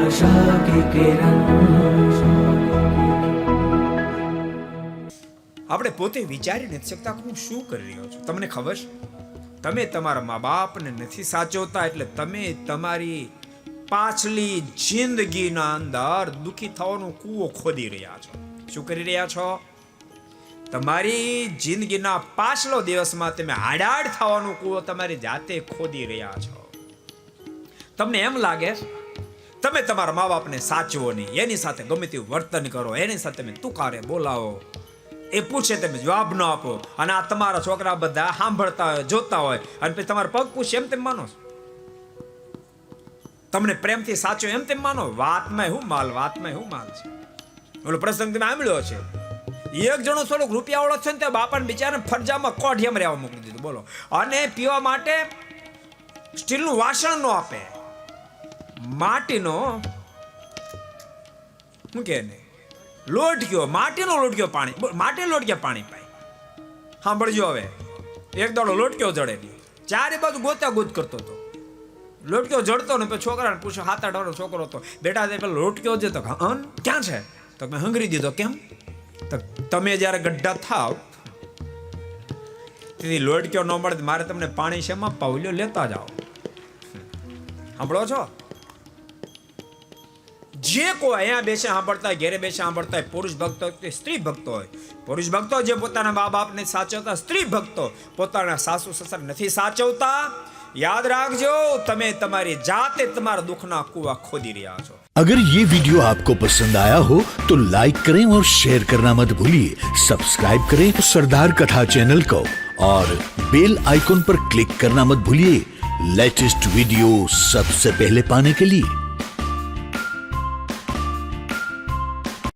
आशा की किरण। આપણે પોતે વિચારી નથી શકતા કે હું શું કરી રહ્યો છું. તમને ખબર છે, તમે તમારા મા બાપને નથી સાચવતા એટલે તમે તમારી પાછલી જિંદગીના અંદર દુખી થવાનો કૂવો ખોદી રહ્યા છો. શું કરી રહ્યા છો? તમારી જિંદગીના પાછલો દિવસમાં તમે હાડાડ થવાનો કૂવો તમારી જાતે ખોદી રહ્યા છો. તમને એમ લાગે તમે તમારા મા બાપને સાચવો નહીં, એની સાથે ગમે તેવું વર્તન કરો, એની સાથે તમે તુકારે બોલાવો, એ પૂછે તમે જવાબ ન આપો, અને આ તમારા છોકરા બધા સાંભળતા હોય, જોતા હોય, અને પછી તમારા પગ પૂછે એમ તેમ માનો છો? તમને પ્રેમથી સાચો એમ તેમ માનો? વાતમાં શું માલ છે? ઓલો પ્રસંગ તમે સાંભળ્યો છે, એક જણો થોડોક રૂપિયા વાળો છે ને તે બાપાને બિચારાને ફરજામાં કોઢિયામ રહેવા મોકલી દીધું. બોલો. અને પીવા માટે સ્ટીલનું વાસણ નો આપે, માટીનો શું કે ને લોટક્યો, માટીનો લોટક્યો પાણી, માટી લોટક્યો પાણી પાય. સાંભળજો હવે, એક દાડો લોટક્યો જડે, ચારે બાજુ ગોતા ગોત કરતો હતો. લોટક્યો જડતો ને પછી છોકરાને પૂછો, 7-8 વર્ષનો છોકરો હતો, બેટા તે પેલો લોટક્યો છે? તો ક્યાં છે? તો મેં હંગરી દીધો. કેમ? તો તમે જ્યારે ગઢા થાવ તેથી લોટક્યો ન મળે, મારે તમને પાણી શેમાં પાવલ્યો લેતા જાઓ. સાંભળો છો? જે કોઈ અહીંયા બેસે સાંભળતા હોય, ઘેરે બેસે સાંભળતા હોય, પુરુષ ભક્તો હોય, સ્ત્રી ભક્તો હોય, પુરુષ ભક્તો જે પોતાના મા બાપને સાચવતા, સ્ત્રી ભક્તો પોતાના સાસુ સસરા નથી સાચવતા, યાદ રાખજો તમે તમારી જાતે તમારા દુઃખના કૂવા ખોદી રહ્યા છો. अगर ये वीडियो आपको पसंद आया हो तो लाइक करें और शेयर करना मत भूलिए. सब्सक्राइब करें सरदार कथा चैनल को और बेल आइकॉन पर क्लिक करना मत भूलिए लेटेस्ट वीडियो सबसे पहले पाने के लिए.